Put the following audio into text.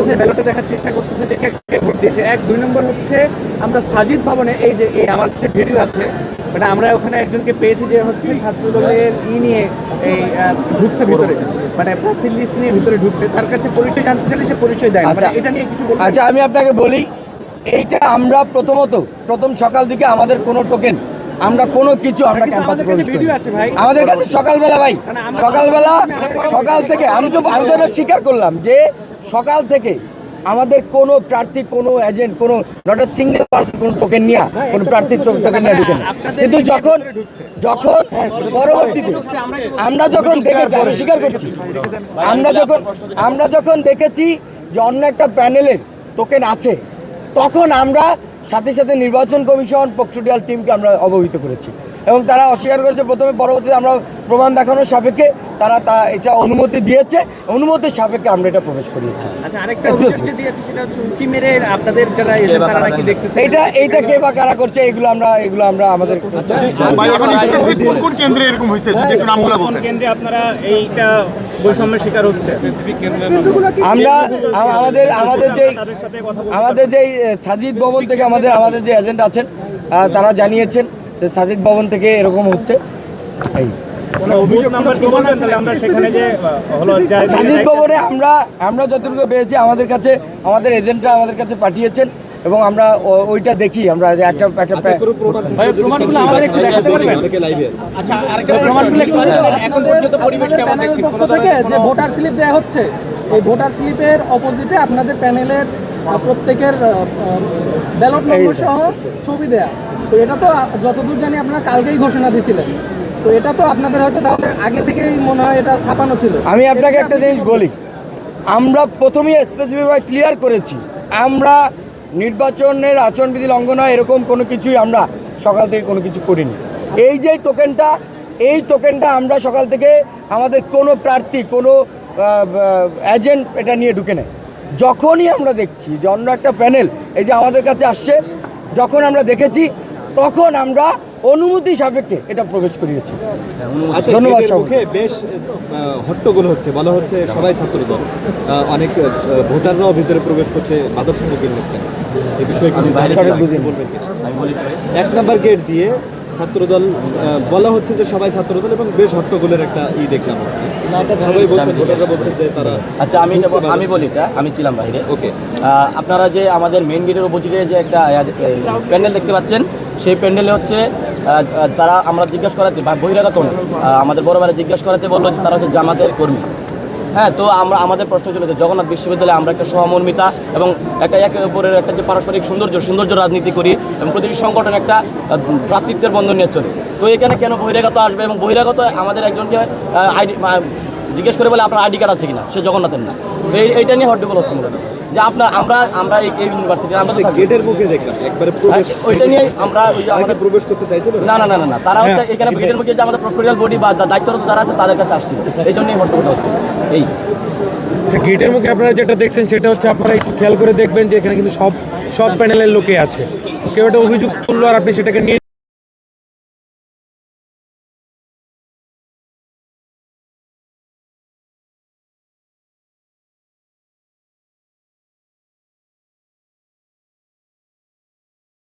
করতেছে, ব্যালটে দেখার চেষ্টা করতেছে যে কে ভোট দিয়েছে। 1-2 নম্বর হচ্ছে আমরা সাজিদ ভবনে এই যে আমার কাছে ভিডিও আছে, মানে আমরা ওখানে একজনকে পেয়েছি যে হচ্ছে ছাত্র দলের নিয়ে এই ঢুকছে ভিতরে, মানে প্রার্থীর লিস্ট নিয়ে ভিতরে ঢুকছে, তার কাছে পরিচয় জানতে চাইলে সে পরিচয় দেয়। আচ্ছা, এটা নিয়ে কিছু বলতে। আচ্ছা আমি আপনাকে বলি, এইটা আমরা প্রথম সকাল থেকে আমাদের কোনো টোকেন আমরা কোনো কিছু আমরা ক্যাম্পাসে প্রবেশ করি। আমাদের কাছে সকালবেলা ভাই, সকাল থেকে আমি তো এটা স্বীকার করলাম যে সকাল থেকে আমাদের কোনো প্রার্থী, কোনো এজেন্ট, কোনো নট এ সিঙ্গেল পার্সন কোনো টোকেন নিয়ে কোনো প্রার্থীর টোকেন নিয়ে ঢুকে না। কিন্তু যখন পরবর্তীতে আমরা যখন দেখেছি, আমি স্বীকার করছি, আমরা যখন দেখেছি যে অন্য একটা প্যানেলের টোকেন আছে, তখন আমরা সাথে সাথে নির্বাচন কমিশন পক্সোডিয়াল টিমকে আমরা অবহিত করেছি এবং তারা অস্বীকার করেছে প্রথমে। পরবর্তীতে আমরা প্রমাণ দেখানোর সাপেক্ষে তারা এটা অনুমতি দিয়েছে, অনুমতির সাপেক্ষে আমরা এটা প্রবেশ করিয়েছি। এইটা কে বা কারা করছে এগুলো আমরা আমাদের কেন্দ্রে এরকম হয়েছে, যদি একটু নামগুলো বলতেন। কেন্দ্রে আপনারা এইটা বৈষম্যের শিকার হচ্ছে, আমরা আমাদের যে সাজিদ ভবন থেকে আমাদের যে এজেন্ট আছেন তারা জানিয়েছেন যে সাজিদ ভবন থেকে এরকম হচ্ছে। এই সাজিদ ভবনে আমরা যতটুকু পেয়েছি আমাদের এজেন্টরা আমাদের কাছে পাঠিয়েছেন এবং আমরা ওইটা দেখি। আমরা একটা যে ভোটার স্লিপ দেওয়া হচ্ছে, এই ভোটার স্লিপের অপোজিটে আপনাদের প্যানেলের প্রত্যেকের ব্যালট নম্বর সহ ছবি দেয়া। তো এটা তো যতদূর জানি আপনারা কালকেই ঘোষণা দিয়েছিলেন, তো এটা তো আপনাদের হয়তো তাহলে আগে থেকেই মনে হয় এটা ছাপানো ছিল। আমি আপনাকে একটা জিনিস বলি, আমরা প্রথমেই স্পেসিফিকভাবে ক্লিয়ার করেছি, আমরা নির্বাচনের আচরণবিধি লঙ্ঘন হয় এরকম কোনো কিছুই আমরা সকাল থেকে কোনো কিছু করিনি। এই যে টোকেনটা আমরা সকাল থেকে আমাদের কোনো প্রার্থী, কোনো এজেন্ট এটা নিয়ে ঢুকে নেয়। যখনই আমরা দেখছি যে অন্য একটা প্যানেল এই যে আমাদের কাছে আসছে, যখন আমরা দেখেছি তখন আমরা অনুমতি সাপেক্ষে এটা প্রবেশ করিয়েছি। ধন্যবাদ। বেশ হট্টগোল হচ্ছে, বলা হচ্ছে সবাই ছাত্র দল, অনেক ভোটাররাও ভিতরে প্রবেশ করতে বাধার সম্মুখীন হচ্ছেন। এই বিষয়ে বলবেন? 1 নম্বর গেট দিয়ে ছাত্রদল বলা হচ্ছে যে সবাই ছাত্রদল এবং বেশ হট্টগোলের একটা দেখলাম। সবাই বলছেন, ভোটাররা বলছেন যে তারা। আচ্ছা আমি বলি, আমি ছিলাম বাইরে। ওকে, আপনারা যে আমাদের মেইন গেটের অপোজিটে যে একটা প্যান্ডেল দেখতে পাচ্ছেন, সেই প্যান্ডেলে হচ্ছে তারা আমরা জিজ্ঞাসা করাতে বহিরাগত আমাদের বড় ভাইরা জিজ্ঞাসা করাতে বললো যে তারা হচ্ছে জামাতের কর্মী। হ্যাঁ, তো আমাদের প্রশ্ন ছিল যে জগন্নাথ বিশ্ববিদ্যালয়ে আমরা একটা সহমর্মিতা এবং একে অপরের একটা যে পারস্পরিক সৌন্দর্য রাজনীতি করি এবং প্রতিটি সংগঠন একটা ভ্রাতৃত্বের বন্ধন নিয়ে চলে। তো এখানে কেন বহিরাগত আসবে এবং বহিরাগত আমাদের একজনকে জিজ্ঞেস করে বলে আপনার আইডি কার্ড আছে কিনা, সে জগন্নাথের না। তো এইটা নিয়ে হট্টগোল হচ্ছে মূলত যে আমরা এই ইউনিভার্সিটি আমরা গেটের মুখে দেখলাম একবারে প্রবেশ, ওইটা নিয়ে আমরা আমাদের প্রবেশ করতে চাইছিল না তারা হচ্ছে এখানে গেটের মুখে যে আমাদের প্রক্টোরিয়াল বডি বা দায়িত্বরত যারা আছে তাদের কাছে আসছিল, এই জন্যই হট্টগোল হচ্ছে। এই আচ্ছা, গেটের মুখে আপনারা যেটা দেখছেন সেটা হচ্ছে আপনারা একটু খেয়াল করে দেখবেন যে এখানে কিন্তু সব প্যানেলের লোকে আছে, কেউ একটা অভিযোগ করলো আর আপনি সেটাকে নিয়ে